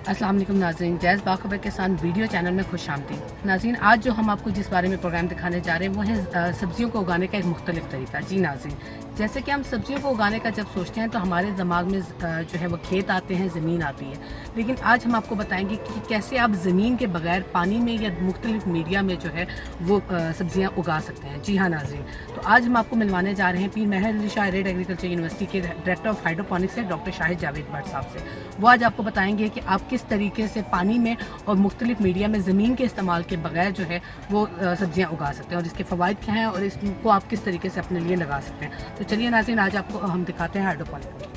अस्सलाम वालेकुम नाज़रीन, जैज़ बाखबर के साथ वीडियो चैनल में खुश आमदीद। नाज़रीन, आज जो हम आपको जिस बारे में प्रोग्राम दिखाने जा रहे हैं वो है सब्जियों को उगाने का एक मुख्तलिफ तरीका। जी नाज़रीन, जैसे कि हम सब्जियों को उगाने का जब सोचते हैं तो हमारे दिमाग में जो है वो खेत आते हैं, ज़मीन आती है। लेकिन आज हम आपको बताएंगे कि कैसे आप ज़मीन के बगैर पानी में या मुख्तलिफ मीडिया में जो है वो सब्जियाँ उगा सकते हैं। जी हाँ नाज़रीन, तो आज हम आपको मिलवाने जा रहे हैं Pir Mehr Ali Shah Arid Agriculture University के डायरेक्टर ऑफ हाइड्रोपोनिक्स है डॉक्टर शाहिद जावेद भट्ट साहब से। वो आज आपको बताएंगे कि आप किस तरीके से पानी में और मुख्तलिफ मीडिया में ज़मीन के इस्तेमाल के बगैर जो है वो सब्जियाँ उगा सकते हैं और इसके फ़वाइद क्या हैं और इसको आप किस तरीके से अपने लिए लगा सकते हैं। तो चलिए नाज़रीन, आज आपको हम दिखाते हैं हाइड्रोपोनिक।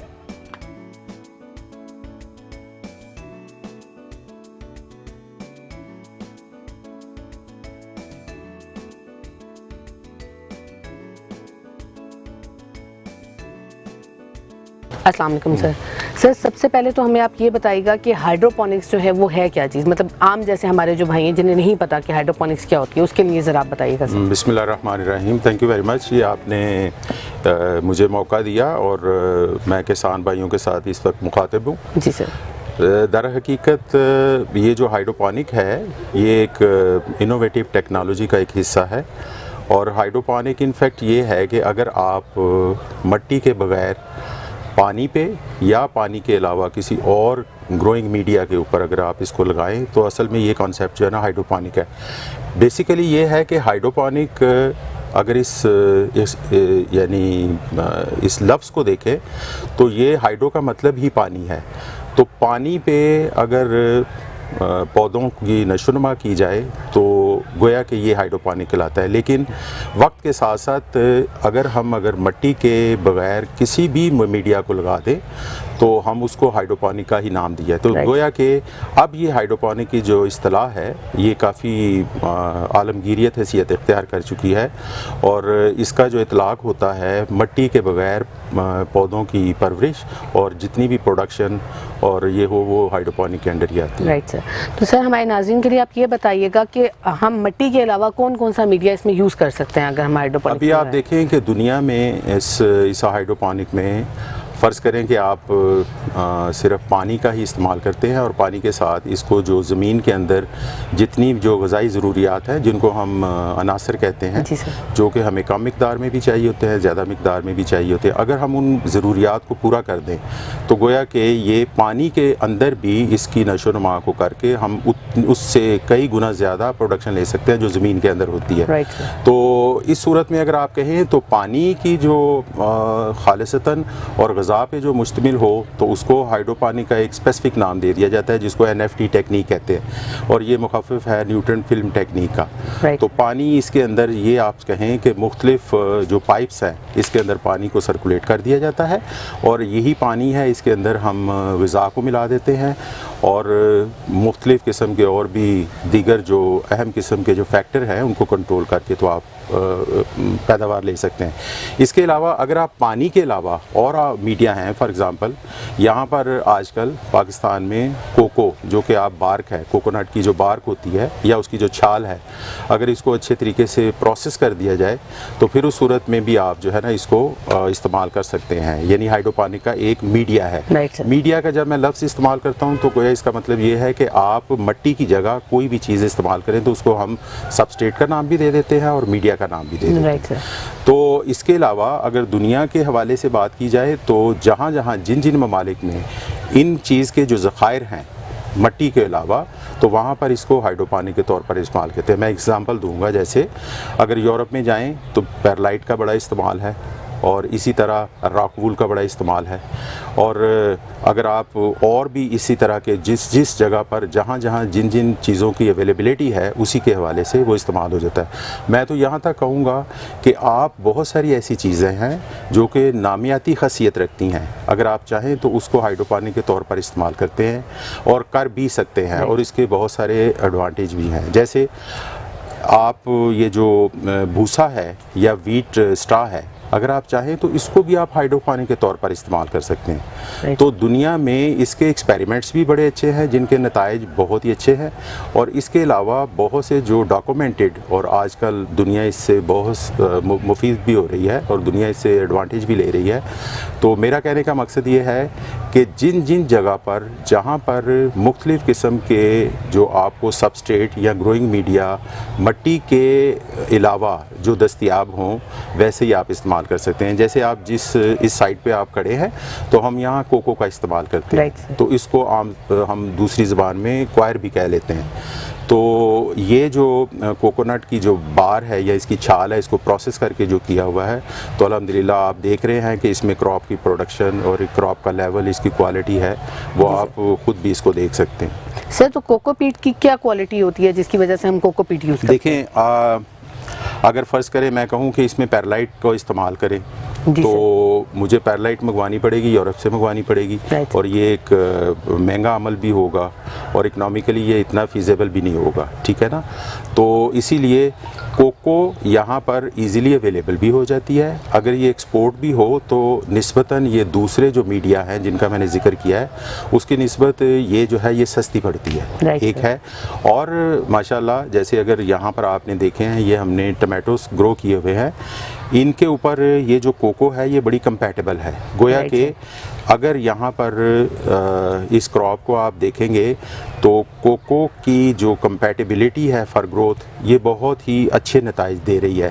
अस्सलाम वालेकुम सर, सबसे पहले तो हमें आप ये बताइएगा कि हाइड्रोपोनिक्स जो है वो है क्या चीज़, मतलब आम जैसे हमारे जो भाई हैं जिन्हें नहीं पता कि हाइड्रोपोनिक्स क्या होती है उसके लिए ज़रा आप बताइएगा सर। बिस्मिल्लाहिर्रहमानिर्रहीम, थैंक यू वेरी मच। ये आपने मुझे मौका दिया और मैं किसान भाइयों के साथ इस वक्त मुखातिब हूँ। जी सर। दर हकीकत ये जो हाइड्रोपोनिक है ये एक इनोवेटिव टेक्नोलॉजी का एक हिस्सा है और हाइड्रोपोनिक इनफैक्ट ये है कि अगर आप मट्टी के बगैर पानी पे या पानी के अलावा किसी और ग्रोइंग मीडिया के ऊपर अगर आप इसको लगाएं तो असल में ये कॉन्सेप्ट जो है ना हाइड्रोपोनिक है। बेसिकली ये है कि हाइड्रोपोनिक अगर इस इस लफ्ज़ को देखें तो ये हाइड्रो का मतलब ही पानी है। तो पानी पे अगर पौधों की नशोनुमा की जाए तो गोया कि ये हाइड्रोपोनिक कहलाता है। लेकिन वक्त के साथ साथ अगर मट्टी के बगैर किसी भी मीडिया को लगा दें तो हम उसको हाइड्रोपोनिक का ही नाम दिया है। तो गोया कि अब ये हाइड्रोपोनिक की जो इस्तिलाह है ये काफ़ी आलमगीरियत हैसियत इख्तियार कर चुकी है और इसका जो इतलाक़ होता है मट्टी के बगैर पौधों की परवरिश और जितनी भी प्रोडक्शन और ये हो वो हाइड्रोपोनिक के अंडर ही आती है। राइट सर, तो सर हमारे नाज़रीन के लिए आप ये बताइएगा कि हम मट्टी के अलावा कौन कौन सा मीडिया इसमें यूज़ कर सकते हैं अगर हम हाइड्रोपोनिक। अभी आप देखें कि दुनिया में इस हाइड्रोपोनिक में फ़र्ज़ करें कि आप सिर्फ पानी का ही इस्तेमाल करते हैं और पानी के साथ इसको जो ज़मीन के अंदर जितनी जो ग़िज़ाई ज़रूरियात हैं जिनको हम अनासर कहते हैं जो कि हमें कम मिक़दार में भी चाहिए होते हैं, ज़्यादा मिक़दार में भी चाहिए होते हैं, अगर हम उन ज़रूरियात को पूरा कर दें तो गोया कि ये पानी के अंदर भी इसकी नशोनुमा को करके हम उससे कई गुना ज़्यादा प्रोडक्शन ले सकते हैं जो ज़मीन के अंदर होती है। तो इस सूरत में अगर आप कहें तो पानी की जो खालिसतन और ग़िज़ा पे जो मुश्तमिल हो तो उसको हाइड्रोपोनिक का एक स्पेसिफिक नाम दे दिया जाता है जिसको NFT टेक्निक कहते हैं और ये मुख़फ़्फ़िफ़ है न्यूटन फिल्म टेक्निक का। तो पानी इसके अंदर ये आप कहें कि मुख्तलिफ जो पाइप्स हैं इसके अंदर पानी को सर्कुलेट कर दिया जाता है और यही पानी है इसके अंदर हम ग़िज़ा को मिला देते हैं और मुख्तलिफ़ किस्म के और भी दीगर जो अहम किस्म के जो फैक्टर हैं उनको कंट्रोल करके तो आप पैदावार ले सकते हैं। इसके अलावा अगर आप पानी के अलावा और मीडिया हैं, फॉर एग्ज़ाम्पल यहाँ पर आजकल पाकिस्तान में कोको जो कि आप बार्क है, कोकोनट की जो बार्क होती है या उसकी जो छाल है, अगर इसको अच्छे तरीके से प्रोसेस कर दिया जाए तो फिर उस सूरत में भी आप जो है ना इसको इस्तेमाल कर सकते हैं। यानी हाइड्रोपोनिक का एक मीडिया है। मीडिया का जब मैं लफ्ज़ इस्तेमाल करता हूँ तो गोया इसका मतलब ये है कि आप मट्टी की जगह कोई भी चीज़ इस्तेमाल करें तो उसको हम सबस्ट्रेट का नाम भी दे देते हैं और मीडिया का नाम भी दे देते हैं। तो इसके अलावा अगर दुनिया के हवाले से बात की जाए तो जहाँ जहाँ जिन जिन ममालिक में इन चीज़ के जो ज़खायर हैं मट्टी के अलावा तो वहाँ पर इसको हाइड्रोपोनिक के तौर पर इस्तेमाल करते हैं। मैं एग्ज़ाम्पल दूंगा, जैसे अगर यूरोप में जाएं तो पेरलाइट का बड़ा इस्तेमाल है और इसी तरह रॉकवूल का बड़ा इस्तेमाल है और अगर आप और भी इसी तरह के जिस जगह पर जहाँ जहाँ जिन जिन चीज़ों की अवेलेबिलिटी है उसी के हवाले से वो इस्तेमाल हो जाता है। मैं तो यहाँ तक कहूँगा कि आप बहुत सारी ऐसी चीज़ें हैं जो कि नामियाती ख़ासियत रखती हैं, अगर आप चाहें तो उसको हाइड्रोपोनिक के तौर पर इस्तेमाल करते हैं और कर भी सकते हैं और इसके बहुत सारे एडवांटेज भी हैं। जैसे आप ये जो भूसा है या वीट स्ट्रा है, अगर आप चाहें तो इसको भी आप हाइड्रोपोनिक के तौर पर इस्तेमाल कर सकते हैं। तो दुनिया में इसके एक्सपेरिमेंट्स भी बड़े अच्छे हैं जिनके नताइज बहुत ही अच्छे हैं और इसके अलावा बहुत से जो डॉक्यूमेंटेड और आजकल दुनिया इससे बहुत मुफीद भी हो रही है और दुनिया इससे एडवांटेज भी ले रही है। तो मेरा कहने का मकसद ये है कि जिन जिन जगह पर जहाँ पर मुख्तलिफ़ किस्म के जो आपको सबस्ट्रेट या ग्रोइंग मीडिया मट्टी के अलावा जो दस्तयाब हों वैसे ही आप इस्तेमाल कर सकते हैं। जैसे आप इस साइड पे आप खड़े हैं तो हम यहाँ कोको का इस्तेमाल करते हैं, तो इसको हम दूसरी ज़बान में क्वायर भी कह लेते हैं। तो ये जो कोकोनट की जो बार है या इसकी छाल है, इसको प्रोसेस करके जो किया हुआ है, तो अल्हम्दुलिल्लाह आप देख रहे हैं कि इसमें क्रॉप की प्रोडक्शन और क्रॉप का लेवल, इसकी क्वालिटी है वो आप ख़ुद भी इसको देख सकते हैं। सर, तो कोकोपीट की क्या क्वालिटी होती है जिसकी वजह से हम कोकोपीट यूज़ करते हैं? देखें, अगर फ़र्ज़ करें मैं कहूँ कि इसमें पेरलाइट को इस्तेमाल करें तो मुझे पेरलाइट मंगवानी पड़ेगी, यूरोप से मंगवानी पड़ेगी, और ये एक महंगा अमल भी होगा और इकनॉमिकली ये इतना फ़ीज़ेबल भी नहीं होगा, ठीक है ना। तो इसीलिए कोको यहाँ पर इजीली अवेलेबल भी हो जाती है। अगर ये एक्सपोर्ट भी हो तो निस्बतन ये दूसरे जो मीडिया हैं जिनका मैंने जिक्र किया है उसकी निस्बत ये जो है ये सस्ती पड़ती है, एक है। और माशाल्लाह जैसे अगर यहाँ पर आपने देखे हैं, ये हमने टमाटोस ग्रो किए हुए हैं, इनके ऊपर ये जो कोको है ये बड़ी कंपैटिबल है। गोया कि अगर यहाँ पर इस क्रॉप को आप देखेंगे तो कोको की जो कंपैटिबिलिटी है फॉर ग्रोथ ये बहुत ही अच्छे नताइज दे रही है।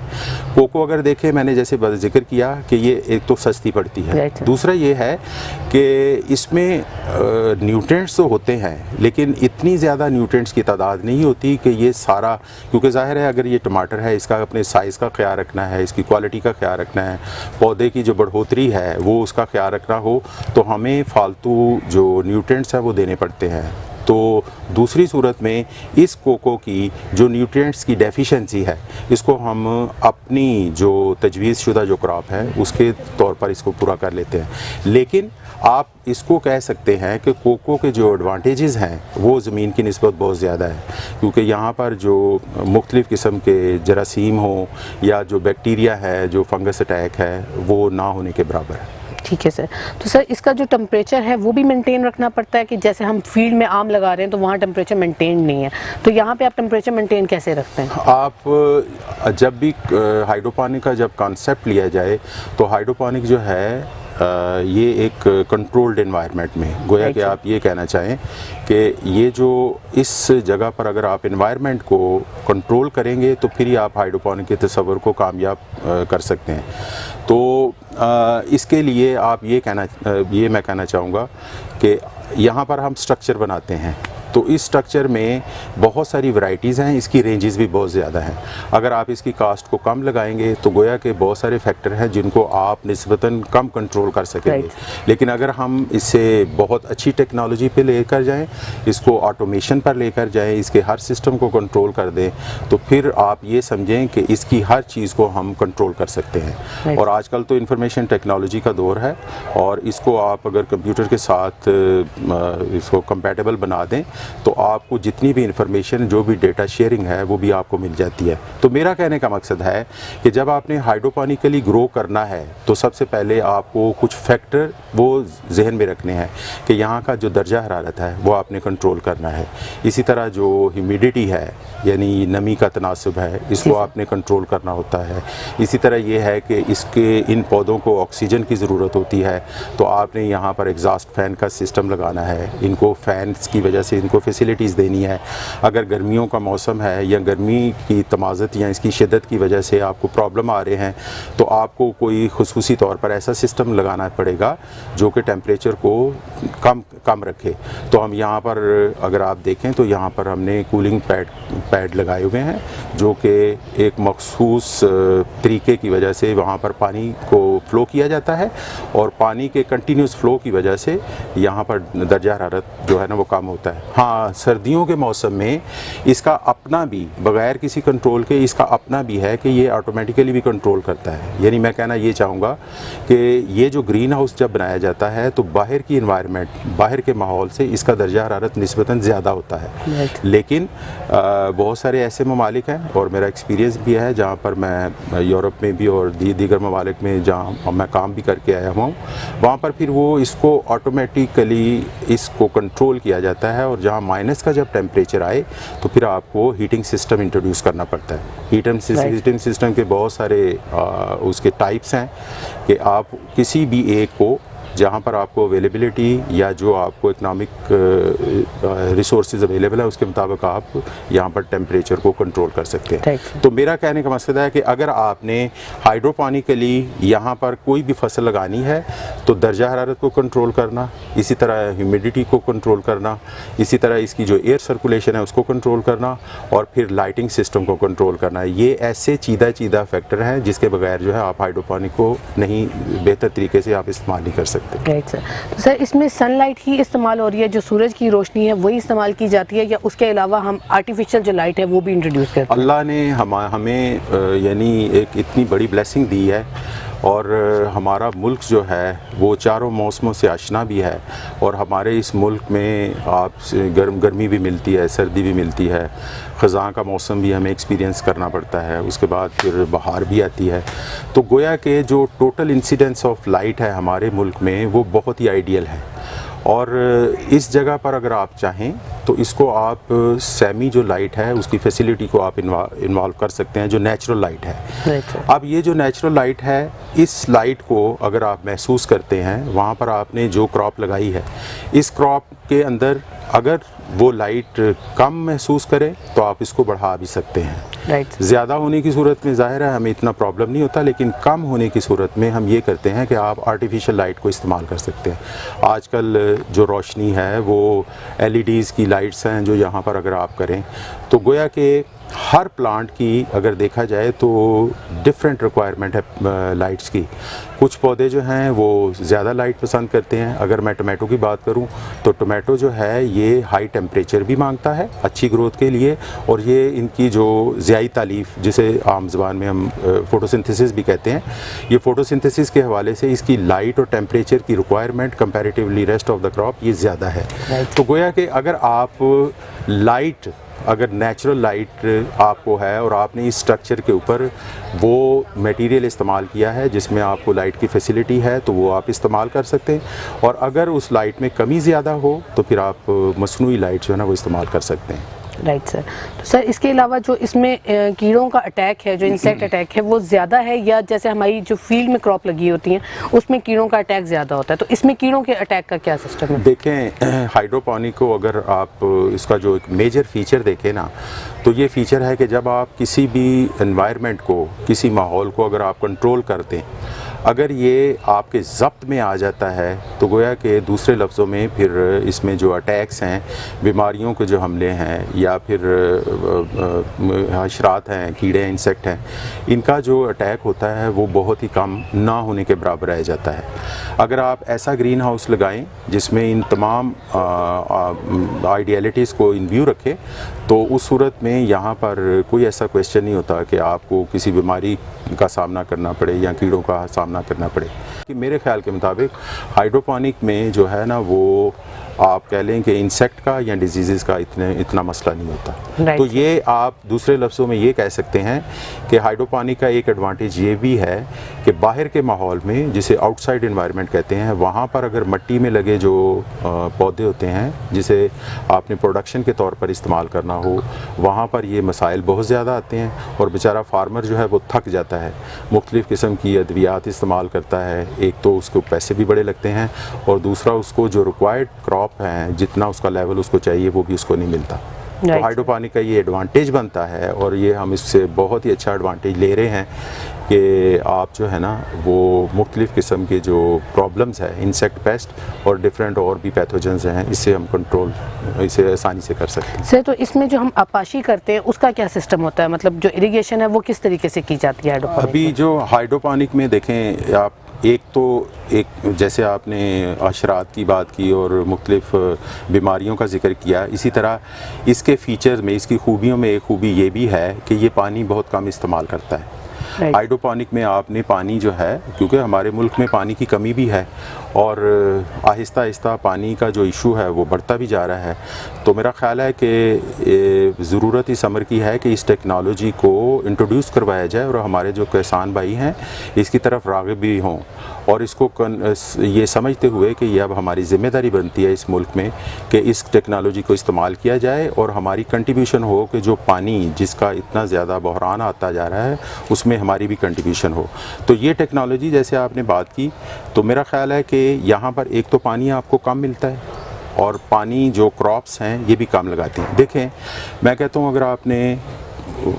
कोको अगर देखें, मैंने जैसे जिक्र किया कि ये एक तो सस्ती पड़ती है, दूसरा ये है कि इसमें न्यूट्रिएंट्स तो होते हैं लेकिन इतनी ज़्यादा न्यूट्रिएंट्स की तादाद नहीं होती कि ये सारा, क्योंकि ज़ाहिर है अगर ये टमाटर है इसका अपने साइज़ का ख्याल रखना है, इसकी क्वालिटी का ख्याल रखना है, पौधे की जो बढ़ोतरी है वो उसका ख्याल रखना हो तो हमें फालतू जो न्यूट्रिएंट्स हैं वो देने पड़ते हैं। तो दूसरी सूरत में इस कोको की जो न्यूट्रिएंट्स की डेफिशिएंसी है इसको हम अपनी जो तजवीज़ शुदा जो क्रॉप है उसके तौर पर इसको पूरा कर लेते हैं। लेकिन आप इसको कह सकते हैं कि कोको के जो एडवांटेजेस हैं वो ज़मीन की निस्बत बहुत ज़्यादा है, क्योंकि यहाँ पर जो मुख्तलिफ़ किस्म के जरासीम हो या जो बैक्टीरिया है, जो फंगस अटैक है, वो ना होने के बराबर है। ठीक है सर। तो सर इसका जो टेम्परेचर है वो भी मेंटेन रखना पड़ता है कि जैसे हम फील्ड में आम लगा रहे हैं तो वहाँ टेम्परेचर मेंटेन नहीं है, तो यहाँ पे आप टेम्परेचर मेंटेन कैसे रखते हैं? आप जब भी हाइड्रोपोनिक का जब कॉन्सेप्ट लिया जाए तो हाइड्रोपोनिक जो है ये एक कंट्रोल्ड एनवायरनमेंट में, गोया कि आप ये कहना चाहें कि ये जो इस जगह पर अगर आप एनवायरनमेंट को कंट्रोल करेंगे तो फिर ही आप हाइड्रोपोनिक के तस्वर को कामयाब कर सकते हैं। तो इसके लिए आप ये मैं कहना चाहूँगा कि यहाँ पर हम स्ट्रक्चर बनाते हैं तो इस स्ट्रक्चर में बहुत सारी वैरायटीज़ हैं, इसकी रेंजेस भी बहुत ज़्यादा हैं। अगर आप इसकी कास्ट को कम लगाएंगे तो गोया के बहुत सारे फैक्टर हैं जिनको आप निस्बतन कम कंट्रोल कर सकेंगे। लेकिन अगर हम इसे बहुत अच्छी टेक्नोलॉजी पे लेकर जाएं, इसको ऑटोमेशन पर लेकर जाएं, इसके हर सिस्टम को कंट्रोल कर दें, तो फिर आप ये समझें कि इसकी हर चीज़ को हम कंट्रोल कर सकते हैं। और आजकल तो इंफॉर्मेशन टेक्नोलॉजी का दौर है और इसको आप अगर कंप्यूटर के साथ इसको कंपैटिबल बना दें तो आपको जितनी भी इंफॉर्मेशन, जो भी डेटा शेयरिंग है वो भी आपको मिल जाती है। तो मेरा कहने का मकसद है कि जब आपने हाइड्रोपोनिकली ग्रो करना है तो सबसे पहले आपको कुछ फैक्टर वो जहन में रखने हैं कि यहाँ का जो दर्जा हरारत है वो आपने कंट्रोल करना है। इसी तरह जो ह्यूमिडिटी है यानी नमी का तनासब है इसको आपने कंट्रोल करना होता है। इसी तरह ये है कि इसके इन पौधों को ऑक्सीजन की ज़रूरत होती है तो आपने यहाँ पर एग्जॉस्ट फैन का सिस्टम लगाना है, इनको फैंस की वजह से इनको फैसिलिटीज़ देनी है। अगर गर्मियों का मौसम है या गर्मी की तमाज़त या इसकी शिद्दत की वजह से आपको प्रॉब्लम आ रहे हैं तो आपको कोई खुसूसी तौर पर ऐसा सिस्टम लगाना पड़ेगा जो कि टेम्परेचर को कम रखे। तो हम यहाँ पर अगर आप देखें तो यहाँ पर हमने कूलिंग पैड लगाए हुए हैं जो कि एक मखसूस तरीके की वजह से वहाँ पर पानी को फ़्लो किया जाता है और पानी के कंटिन्यूस फ़्लो की वजह से यहाँ पर दर्जा हरारत जो है ना वो कम होता है। हाँ, सर्दियों के मौसम में इसका अपना भी, बग़ैर किसी कंट्रोल के इसका अपना भी है कि ये ऑटोमेटिकली भी कंट्रोल करता है। यानी मैं कहना ये चाहूँगा कि ये जो ग्रीन हाउस जब बनाया जाता है तो बाहर की इन्वायरमेंट, बाहर के माहौल से इसका दर्जा हरारत निस्बतन ज़्यादा होता है। लेकिन बहुत सारे ऐसे ममालिक हैं और मेरा एक्सपीरियंस भी है जहाँ पर मैं यूरोप में भी और दीगर ममालिक में जहाँ मैं काम भी करके आया हुआ हूँ, वहाँ पर फिर वो इसको ऑटोमेटिकली इसको कंट्रोल किया जाता है और जहाँ माइनस का जब टेम्परेचर आए तो फिर आपको हीटिंग सिस्टम इंट्रोड्यूस करना पड़ता है। हीटिंग सिस्टम के बहुत सारे उसके टाइप्स हैं कि आप किसी भी एक को जहाँ पर आपको अवेलेबिलिटी या जो आपको इकनॉमिक रिसोर्सेज अवेलेबल है उसके मुताबिक आप यहाँ पर टेम्परेचर को कंट्रोल कर सकते हैं। तो मेरा कहने का मकसद है कि अगर आपने हाइड्रोपोनिकली यहाँ पर कोई भी फसल लगानी है तो दर्जा हरारत को कंट्रोल करना, इसी तरह ह्यूमिडिटी को कंट्रोल करना, इसी तरह इसकी जो एयर सर्कुलेशन है उसको कंट्रोल करना और फिर लाइटिंग सिस्टम को कंट्रोल करना, ये ऐसे चीदा फैक्टर हैं जिसके बगैर जो है आप हाइड्रोपोनिक को नहीं बेहतर तरीके से आप इस्तेमाल नहीं कर सकते। Right sir. तो सर इसमें सनलाइट ही इस्तेमाल हो रही है, जो सूरज की रोशनी है वही इस्तेमाल की जाती है, या उसके अलावा हम आर्टिफिशियल जो लाइट है वो भी इंट्रोड्यूस करते हैं? अल्लाह ने हमें यानी एक इतनी बड़ी ब्लेसिंग दी है और हमारा मुल्क जो है वो चारों मौसमों से आशना भी है और हमारे इस मुल्क में आप गर्मी भी मिलती है, सर्दी भी मिलती है, ख़ज़ां का मौसम भी हमें एक्सपीरियंस करना पड़ता है, उसके बाद फिर बहार भी आती है। तो गोया के जो टोटल इंसिडेंस ऑफ लाइट है हमारे मुल्क में वो बहुत ही आइडियल है और इस जगह पर अगर आप चाहें तो इसको आप सेमी जो लाइट है उसकी फैसिलिटी को आप इन्वॉल्व कर सकते हैं, जो नेचुरल लाइट है। अब ये जो नेचुरल लाइट है, इस लाइट को अगर आप महसूस करते हैं, वहाँ पर आपने जो क्रॉप लगाई है, इस क्रॉप के अंदर अगर वो लाइट कम महसूस करे तो आप इसको बढ़ा भी सकते हैं। ज़्यादा होने की सूरत में ज़ाहिर है हमें इतना प्रॉब्लम नहीं होता, लेकिन कम होने की सूरत में हम ये करते हैं कि आप आर्टिफिशियल लाइट को इस्तेमाल कर सकते हैं। आजकल जो रोशनी है वो LEDs की लाइट्स हैं जो यहाँ पर अगर आप करें तो गोया के हर प्लांट की अगर देखा जाए तो डिफरेंट रिक्वायरमेंट है लाइट्स की। कुछ पौधे जो हैं वो ज़्यादा लाइट पसंद करते हैं। अगर मैं टमाटो की बात करूं तो टमाटो जो है ये हाई टेम्परेचर भी मांगता है अच्छी ग्रोथ के लिए, और ये इनकी जो ज़ियाई तालीफ जिसे आम ज़बान में हम फ़ोटोसिंथेसिस भी कहते हैं, ये फ़ोटोसिंथेसिस के हवाले से इसकी लाइट और टेम्परेचर की requirement comparatively rest of the crop ये ज़्यादा है। तो गोया कि अगर आप लाइट अगर नेचुरल लाइट आपको है और आपने इस स्ट्रक्चर के ऊपर वो मटेरियल इस्तेमाल किया है जिसमें आपको लाइट की फैसिलिटी है तो वो आप इस्तेमाल कर सकते हैं, और अगर उस लाइट में कमी ज़्यादा हो तो फिर आप मसनूई लाइट जो है ना वो इस्तेमाल कर सकते हैं। Right sir. तो सर इसके अलावा जो इसमें कीड़ों का अटैक है, जो इंसेक्ट अटैक है, वो ज़्यादा है, या जैसे हमारी जो फील्ड में क्रॉप लगी होती हैं उसमें कीड़ों का अटैक ज़्यादा होता है, तो इसमें कीड़ों के अटैक का क्या सिस्टम है? देखें, हाइड्रोपोनिक को अगर आप इसका जो एक मेजर फीचर देखें ना तो ये फीचर है कि जब आप किसी भी एनवायरनमेंट को, किसी माहौल को अगर आप कंट्रोल करते हैं, अगर ये आपके ज़ब्त में आ जाता है तो गोया कि दूसरे लफ्ज़ों में फिर इसमें जो अटैक्स हैं, बीमारियों के जो हमले हैं या फिर हशरात हैं, कीड़े इंसेक्ट हैं, इनका जो अटैक होता है वो बहुत ही कम ना होने के बराबर रह जाता है। अगर आप ऐसा ग्रीन हाउस लगाएं जिसमें इन तमाम आइडियलिटीज़ को इन व्यू रखें तो उस सूरत में यहाँ पर कोई ऐसा क्वेश्चन नहीं होता कि आपको किसी बीमारी का सामना करना पड़े या कीड़ों का सामना करना पड़े। कि मेरे ख्याल के मुताबिक हाइड्रोपोनिक में जो है ना वो आप कह लें कि इंसेक्ट का या डिजीज़ का इतना मसला नहीं होता। तो ये आप दूसरे लफ्ज़ों में ये कह सकते हैं कि हाइड्रोपोनिक का एक एडवांटेज ये भी है कि बाहर के माहौल में, जिसे आउटसाइड एनवायरनमेंट कहते हैं, वहाँ पर अगर मिट्टी में लगे जो पौधे होते हैं जिसे आपने प्रोडक्शन के तौर पर इस्तेमाल करना हो, वहाँ पर ये मसाइल बहुत ज़्यादा आते हैं और बेचारा फार्मर जो है वो थक जाता है, मुख्तलिफ़ किस्म की अद्वियात इस्तेमाल करता है। एक तो उसको पैसे भी बड़े लगते हैं और दूसरा उसको जो रिक्वायर्ड क्रॉप है, जितना उसका लेवल उसको चाहिए वो भी उसको नहीं मिलता। तो हाइड्रोपोनिक का ये एडवांटेज बनता है और ये हम इससे बहुत ही अच्छा एडवांटेज ले रहे हैं कि आप जो है ना वो मुख्तलिफ़ किस्म के जो प्रॉब्लम्स है, इंसेक्ट पेस्ट और डिफरेंट और भी पैथोजेंस हैं, इससे हम कंट्रोल इसे आसानी से कर सकते हैं। सर तो इसमें जो हम आपाशी करते हैं उसका क्या सिस्टम होता है, मतलब जो इरिगेशन है वो किस तरीके से की जाती है हाइड्रोपोनिक? अभी जो हाइड्रोपोनिक में देखें आप, एक जैसे आपने अशरात की बात की और मुख्तलिफ बीमारियों का जिक्र किया, इसी तरह इसके फीचर्स में, इसकी खूबियों में एक खूबी ये भी है कि ये पानी बहुत कम इस्तेमाल करता है। हाइड्रोपोनिक में आपने पानी जो है, क्योंकि हमारे मुल्क में पानी की कमी भी है और आहिस्ता आहिस्ता पानी का जो इशू है वो बढ़ता भी जा रहा है, तो मेरा ख़्याल है कि ज़रूरत इस अमर की है कि इस टेक्नोलॉजी को इंट्रोड्यूस करवाया जाए और हमारे जो किसान भाई हैं इसकी तरफ राग़िब भी हों और इसको ये समझते हुए कि ये अब हमारी ज़िम्मेदारी बनती है इस मुल्क में कि इस टेक्नोलॉजी को इस्तेमाल किया जाए और हमारी कंट्रीब्यूशन हो कि जो पानी जिसका इतना ज़्यादा बहरान आता जा रहा है उसमें हमारी भी कंट्रीब्यूशन हो। तो ये टेक्नोलॉजी जैसे आपने बात की, तो मेरा ख्याल है कि यहाँ पर एक तो पानी आपको कम मिलता है और पानी जो क्रॉप्स हैं ये भी कम लगाते हैं। देखें, मैं कहता हूँ अगर आपने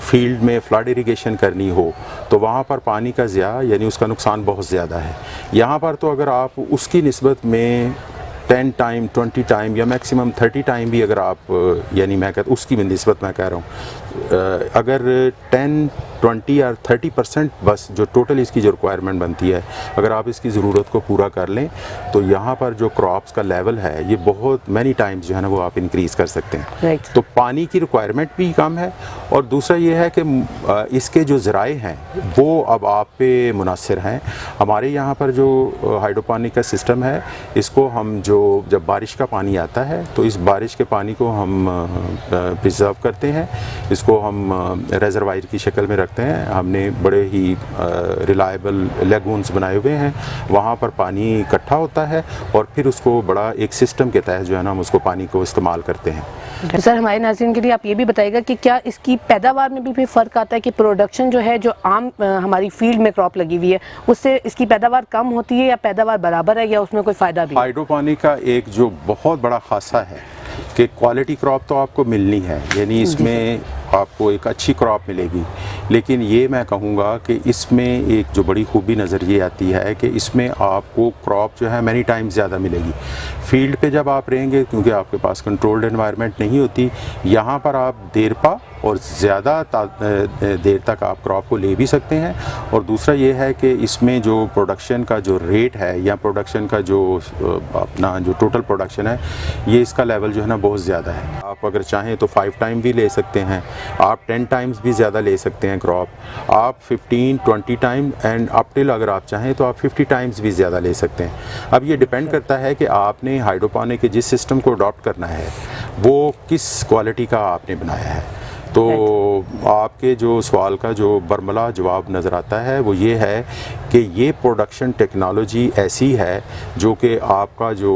फील्ड में फ्लड इरिगेशन करनी हो तो वहाँ पर पानी का ज़िया यानी उसका नुकसान बहुत ज़्यादा है। यहाँ पर तो अगर आप उसकी निस्बत में 10 टाइम 20 टाइम या मैक्सिमम 30 टाइम भी अगर आप यानी मैं कहता उसकी निस्बत मैं कह रहा हूँ, अगर 10, 20 या 30% बस जो टोटल इसकी जो रिक्वायरमेंट बनती है, अगर आप इसकी ज़रूरत को पूरा कर लें तो यहाँ पर जो क्रॉप्स का लेवल है ये बहुत मैनी टाइम्स जो है ना वो आप इंक्रीज़ कर सकते हैं। तो पानी की रिक्वायरमेंट भी कम है और दूसरा ये है कि इसके जो ज़राए हैं वो अब आप पे मुनासिर हैं। हमारे यहाँ पर जो हाइड्रोपोनिक का सिस्टम है, इसको हम जब बारिश का पानी आता है तो इस बारिश के पानी को हम प्रिजर्व करते हैं, इसको हम रेजरवायर की शक्ल में रखते हैं। हमने बड़े ही रिलायबल लेगून्स बनाए हुए हैं, वहाँ पर पानी इकट्ठा होता है और फिर उसको बड़ा एक सिस्टम के तहत जो है ना हम उसको पानी को इस्तेमाल करते हैं। सर, हमारे नाज़रीन के लिए आप ये भी बताइएगा कि क्या इसकी पैदावार में भी फ़र्क आता है कि प्रोडक्शन जो है, जो आम हमारी फील्ड में क्रॉप लगी हुई है उससे इसकी पैदावार कम होती है या पैदावार बराबर है या उसमें कोई फ़ायदा भी? हाइड्रोपोनिक का एक जो बहुत बड़ा खासा है कि क्वालिटी क्रॉप तो आपको मिलनी है, यानी इसमें आपको एक अच्छी क्रॉप मिलेगी, लेकिन ये मैं कहूँगा कि इसमें एक जो बड़ी खूबी नज़र ये आती है कि इसमें आपको क्रॉप जो है मैनी टाइम्स ज़्यादा मिलेगी। फील्ड पे जब आप रहेंगे, क्योंकि आपके पास कंट्रोल्ड एनवायरनमेंट नहीं होती, यहाँ पर आप देरपा और ज़्यादा देर तक आप क्रॉप को ले भी सकते हैं। और दूसरा ये है कि इसमें जो प्रोडक्शन का जो रेट है या प्रोडक्शन का जो अपना जो टोटल प्रोडक्शन है, ये इसका लेवल जो है ना बहुत ज़्यादा है। आप अगर चाहें तो 5 टाइम भी ले सकते हैं, आप 10 टाइम्स भी ज़्यादा ले सकते हैं क्रॉप, आप 15, 20 टाइम एंड अप टिल अगर आप चाहें तो आप 50 टाइम्स भी ज़्यादा ले सकते हैं। अब ये डिपेंड करता है कि आपने हाइड्रोपोनिक के जिस सिस्टम को अडॉप्ट करना है वो किस क्वालिटी का आपने बनाया है। तो आपके जो सवाल का जो बरमला जवाब नज़र आता है वो ये है कि ये प्रोडक्शन टेक्नोलॉजी ऐसी है जो कि आपका जो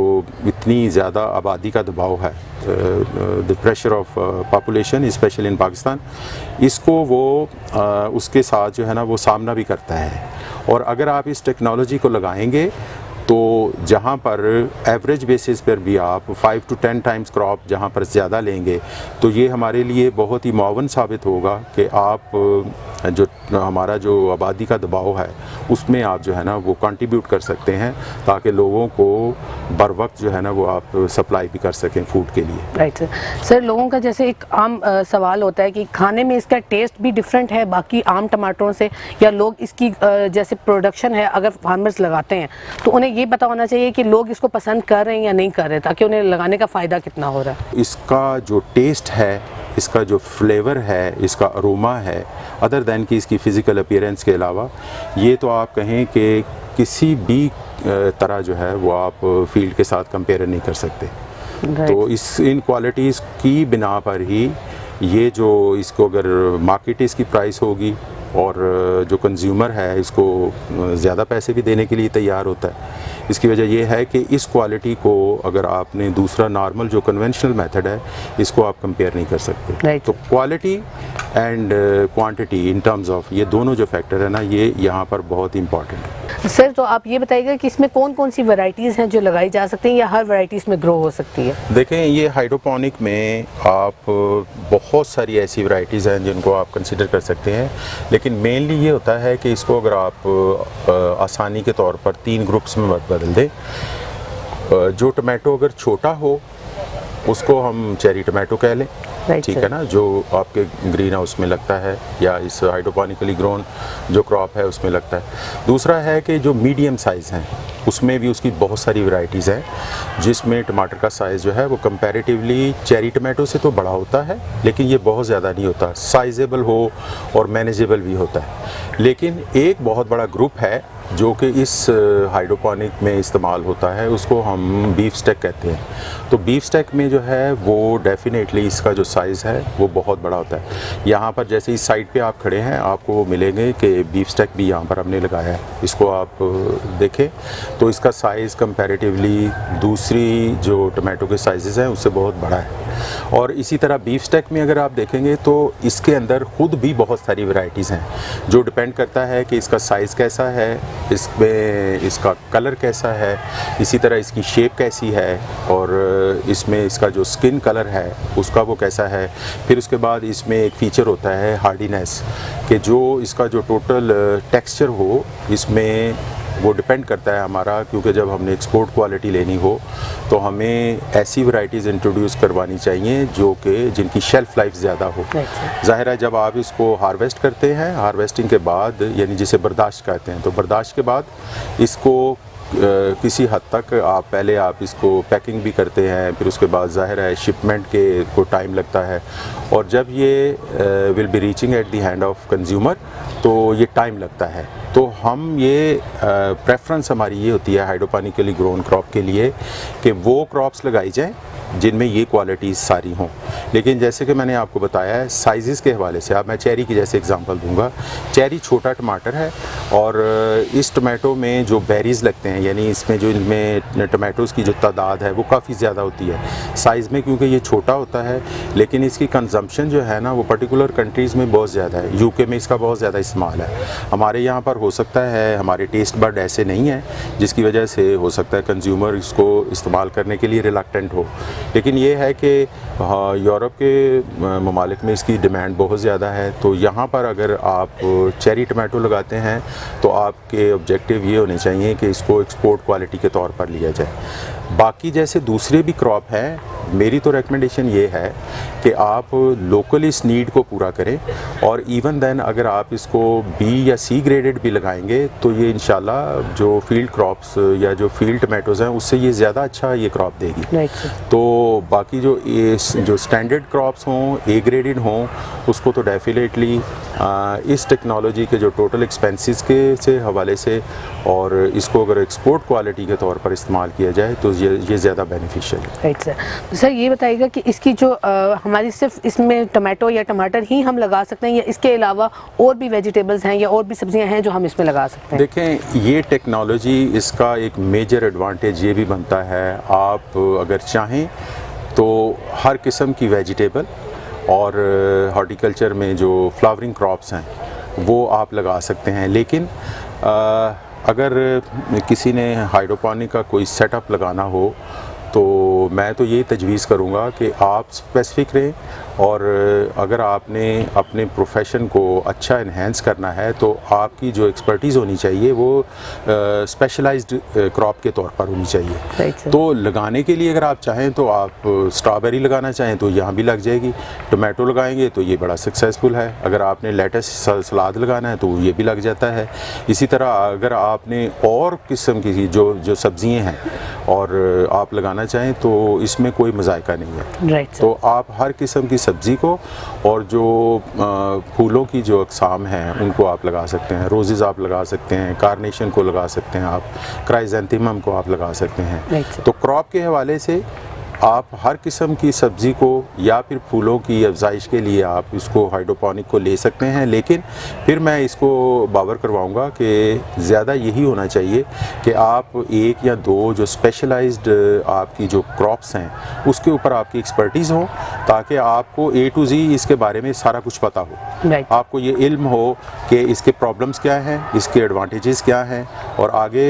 इतनी ज़्यादा आबादी का दबाव है, the pressure of population specially in Pakistan, इसको वो उसके साथ जो है ना वो सामना भी करता है। और अगर आप इस टेक्नोलॉजी को लगाएंगे तो जहाँ पर एवरेज बेसिस पर भी आप 5 to 10 टाइम्स क्रॉप जहाँ पर ज़्यादा लेंगे तो ये हमारे लिए बहुत ही मुआवन साबित होगा कि आप जो हमारा जो आबादी का दबाव है उसमें आप जो है ना वो कंट्रीब्यूट कर सकते हैं ताकि लोगों को बर वक्त जो है ना वो आप सप्लाई भी कर सकें फूड के लिए। राइट सर, लोगों का जैसे एक आम सवाल होता है कि खाने में इसका टेस्ट भी डिफरेंट है बाकी आम टमाटरों से, या लोग इसकी जैसे प्रोडक्शन है अगर फार्मर्स लगाते हैं तो उन्हें ये पता होना चाहिए कि लोग इसको पसंद कर रहे हैं या नहीं कर रहे, ताकि उन्हें लगाने का फ़ायदा कितना हो रहा है। इसका जो टेस्ट है, इसका जो फ्लेवर है, इसका अरोमा है, अदर दैन कि इसकी फ़िज़िकल अपीयरेंस के अलावा, ये तो आप कहें कि किसी भी तरह जो है वो आप फील्ड के साथ कंपेयर नहीं कर सकते। तो इन क्वालिटीज़ की बिना पर ही ये जो इसको अगर मार्केट इसकी प्राइस होगी और जो कंज्यूमर है इसको ज़्यादा पैसे भी देने के लिए तैयार होता है। इसकी वजह यह है कि इस क्वालिटी को अगर आपने दूसरा नॉर्मल जो कन्वेंशनल मेथड है इसको आप कंपेयर नहीं कर सकते। तो quality and quantity in terms of ये दोनों जो फैक्टर है ना ये यहाँ पर बहुत इंपॉर्टेंट है। सर, तो आप ये बताइएगा कि इसमें कौन कौन सी वैरायटीज़ हैं जो लगाई जा सकती हैं या हर वैरायटी इसमें ग्रो हो सकती है? देखें, ये हाइड्रोपोनिक में आप बहुत सारी ऐसी वैरायटीज़ हैं जिनको आप कंसिडर कर सकते हैं, लेकिन मेनली ये होता है कि इसको अगर आप आसानी के तौर पर 3 ग्रुप्स में बदल दें। जो टमाटो अगर छोटा हो उसको हम चेरी टमाटो कह लें, ठीक है ना, जो आपके ग्रीन हाउस में लगता है या इस हाइड्रोपोनिकली ग्रोन जो क्रॉप है उसमें लगता है। दूसरा है कि जो मीडियम साइज़ हैं उसमें भी उसकी बहुत सारी वैरायटीज़ हैं जिसमें टमाटर का साइज़ जो है वो कंपैरेटिवली चेरी टमाटो से तो बड़ा होता है लेकिन ये बहुत ज़्यादा नहीं होता, साइजेबल हो और मैनेजेबल भी होता है। लेकिन एक बहुत बड़ा ग्रुप है जो कि इस हाइड्रोपोनिक में इस्तेमाल होता है, उसको हम बीफ स्टेक कहते हैं। तो बीफ स्टेक में जो है वो डेफिनेटली इसका जो साइज़ है वो बहुत बड़ा होता है। यहाँ पर जैसे इस साइड पे आप खड़े हैं आपको वो मिलेंगे कि बीफ स्टेक भी यहाँ पर हमने लगाया है, इसको आप देखें तो इसका साइज़ कंपैरेटिवली दूसरी जो टमाटो के साइज़ हैं उससे बहुत बड़ा है। और इसी तरह बीफ स्टेक में अगर आप देखेंगे तो इसके अंदर खुद भी बहुत सारी वैरायटीज़ हैं, जो डिपेंड करता है कि इसका साइज़ कैसा है, इसमें इसका कलर कैसा है, इसी तरह इसकी शेप कैसी है, और इसमें इसका जो स्किन कलर है उसका वो कैसा है। फिर उसके बाद इसमें एक फ़ीचर होता है हार्डीनेस, कि जो इसका जो टोटल टेक्सचर हो इसमें वो डिपेंड करता है हमारा, क्योंकि जब हमने एक्सपोर्ट क्वालिटी लेनी हो तो हमें ऐसी वैरायटीज़ इंट्रोड्यूस करवानी चाहिए जो कि जिनकी शेल्फ़ लाइफ ज़्यादा हो। ज़ाहिर है जब आप इसको हार्वेस्ट करते हैं, हार्वेस्टिंग के बाद यानी जिसे बर्दाश्त कहते हैं, तो बर्दाश्त के बाद इसको किसी हद तक पहले आप इसको पैकिंग भी करते हैं, फिर उसके बाद ज़ाहिर है शिपमेंट के को टाइम लगता है, और जब ये will be reaching at the hand of consumer तो ये टाइम लगता है। तो हम ये प्रेफरेंस हमारी ये होती है हाइड्रोपोनिकली ग्रोन क्रॉप के लिए कि वो क्रॉप्स लगाई जाएँ जिनमें ये क्वालिटीज़ सारी हों। लेकिन जैसे कि मैंने आपको बताया है साइज़ के हवाले से, अब मैं चेरी की जैसे एग्जांपल दूंगा। चेरी छोटा टमाटर है और इस टमाटो में जो बेरीज़ लगते हैं, यानी इसमें जो इनमें टमाटोज़ की जो तादाद है वो काफ़ी ज़्यादा होती है साइज़ में, क्योंकि ये छोटा होता है। लेकिन इसकी कंजम्पशन जो है ना वो पर्टिकुलर कंट्रीज़ में बहुत ज़्यादा है। यूके में इसका बहुत ज़्यादा इस्तेमाल है, हमारे यहाँ पर हो सकता है हमारे टेस्ट बड ऐसे नहीं है, जिसकी वजह से हो सकता है कंज्यूमर इसको इस्तेमाल करने के लिए रिलक्टेंट हो। लेकिन ये है कि यूरोप के ममालिक में इसकी डिमांड बहुत ज़्यादा है, तो यहाँ पर अगर आप चेरी टमाटो लगाते हैं तो आपके ऑब्जेक्टिव ये होने चाहिए कि इसको एक्सपोर्ट क्वालिटी के तौर पर लिया जाए। बाकी जैसे दूसरे भी क्रॉप हैं, मेरी तो रिकमेंडेशन ये है कि आप लोकली इस नीड को पूरा करें, और इवन देन अगर आप इसको बी या सी ग्रेडेड भी लगाएंगे तो ये इंशाल्लाह जो फील्ड क्रॉप्स या जो फील्ड टमाटोज़ हैं उससे ये ज़्यादा अच्छा ये क्रॉप देगी। तो बाकी जो स्टैंडर्ड क्रॉप्स हों, ए ग्रेडेड हों, उसको तो डेफिनेटली इस टेक्नोलॉजी के जो टोटल एक्सपेंसेस के से हवाले से, और इसको अगर एक्सपोर्ट क्वालिटी के तौर पर इस्तेमाल किया जाए तो ये ज़्यादा बेनिफिशियल है। Right sir. तो सर ये बताइएगा कि इसकी जो हमारी सिर्फ इसमें टमाटो या टमाटर ही हम लगा सकते हैं, या इसके अलावा और भी वेजिटेबल्स हैं या और भी सब्जियां हैं जो हम इसमें लगा सकते हैं? देखें, ये टेक्नोलॉजी इसका एक मेजर एडवांटेज ये भी बनता है, आप अगर चाहें तो हर किस्म की वेजिटेबल और हॉर्टिकल्चर में जो फ्लावरिंग क्रॉप्स हैं वो आप लगा सकते हैं। लेकिन अगर किसी ने हाइड्रोपोनिक का कोई सेटअप लगाना हो तो मैं तो ये तजवीज़ करूँगा कि आप स्पेसिफिक रहें, और अगर आपने अपने प्रोफेशन को अच्छा इन्हेंस करना है तो आपकी जो एक्सपर्टीज़ होनी चाहिए वो स्पेशलाइज्ड क्रॉप के तौर पर होनी चाहिए। तो लगाने के लिए अगर आप चाहें तो आप स्ट्रॉबेरी लगाना चाहें तो यहाँ भी लग जाएगी, टमाटो लगाएंगे तो ये बड़ा सक्सेसफुल है, अगर आपने लेटस सलाद लगाना है तो ये भी लग जाता है। इसी तरह अगर आपने और किस्म की जो सब्ज़ियाँ हैं और आप लगाना चाहें तो इसमें कोई मज़ायका नहीं है। तो आप हर किस्म की सब्ज़ी को और जो फूलों की जो अक़साम हैं उनको आप लगा सकते हैं। रोज़ेज़ आप लगा सकते हैं, कार्नेशन को लगा सकते हैं, आप क्राइज़ैंथेमम को आप लगा सकते हैं। तो क्रॉप के हवाले से आप हर किस्म की सब्ज़ी को या फिर फूलों की अफजाइश के लिए आप इसको हाइड्रोपोनिक को ले सकते हैं। लेकिन फिर मैं इसको बावर करवाऊंगा कि ज़्यादा यही होना चाहिए कि आप एक या दो जो स्पेशलाइज्ड आपकी जो क्रॉप्स हैं उसके ऊपर आपकी एक्सपर्टीज़ हो, ताकि आपको A to Z इसके बारे में सारा कुछ पता हो। आपको ये इल्म हो कि इसके प्रॉब्लम्स क्या हैं, इसके एडवांटेजेस क्या हैं, और आगे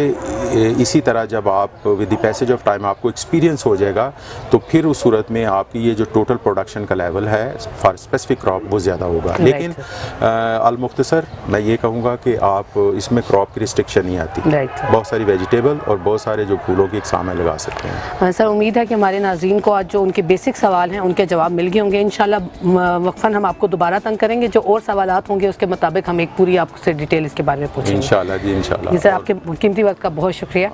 इसी तरह जब आप with the passage of time आपको एक्सपीरियंस हो जाएगा तो फिर उस सूरत में आपकी ये जो टोटल प्रोडक्शन का लेवल है फॉर स्पेसिफिक क्रॉप वो ज़्यादा होगा। लेकिन अल-मुख्तसर मैं ये कहूँगा कि आप इसमें क्रॉप की रिस्ट्रिक्शन नहीं आती, बहुत सारी वेजिटेबल और बहुत सारे जो फूलों की इकसाम है लगा सकते हैं। सर उम्मीद है कि हमारे नाज़रीन को आज जो उनके बेसिक सवाल हैं उनके जवाब मिल गए होंगे। इंशाल्लाह वक्फन हम आपको दोबारा तंग करेंगे, जो और सवालात होंगे उसके मुताबिक हम एक पूरी आपसे डिटेल इसके बारे में पूछेंगे इंशाल्लाह जी। इंशाल्लाह सर आपके कीमती वक्त का बहुत शुक्रिया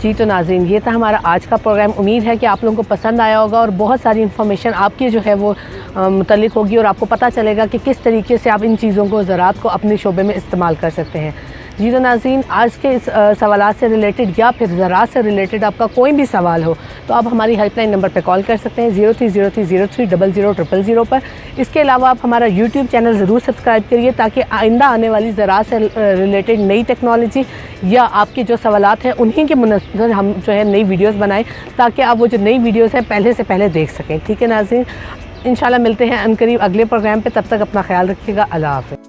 जी। तो नाज़रीन ये था हमारा आज का प्रोग्राम। उम्मीद है कि आप लोगों को पसंद आया होगा और बहुत सारी इन्फॉर्मेशन आपकी जो है वो मुतल्लिक होगी और आपको पता चलेगा कि किस तरीके से आप इन चीज़ों को ज़राअत को अपने शोबे में इस्तेमाल कर सकते हैं। जी तो नाज़रीन, आज के इस सवालात से रिलेटेड या फिर ज़राअत से रिलेटेड आपका कोई भी सवाल हो तो आप हमारी हेल्पलाइन नंबर पर कॉल कर सकते हैं 030303000000 पर। इसके अलावा आप हमारा यूट्यूब चैनल ज़रूर सब्सक्राइब करिए ताकि आइंदा आने वाली ज़राअत से रिलेटेड नई टेक्नोलॉजी या आपके जो सवालात हैं उन्हीं के मुनस्सर हम जो है नई वीडियोज़ बनाएँ, ताकि आप वो जो नई वीडियोज़ हैं पहले से पहले देख सकें। ठीक है नाज़रीन, इंशाल्लाह मिलते हैं अनकरीब अगले प्रोग्राम पे। तब तक अपना ख्याल रखिएगा। अल्लाह हाफ़िज़।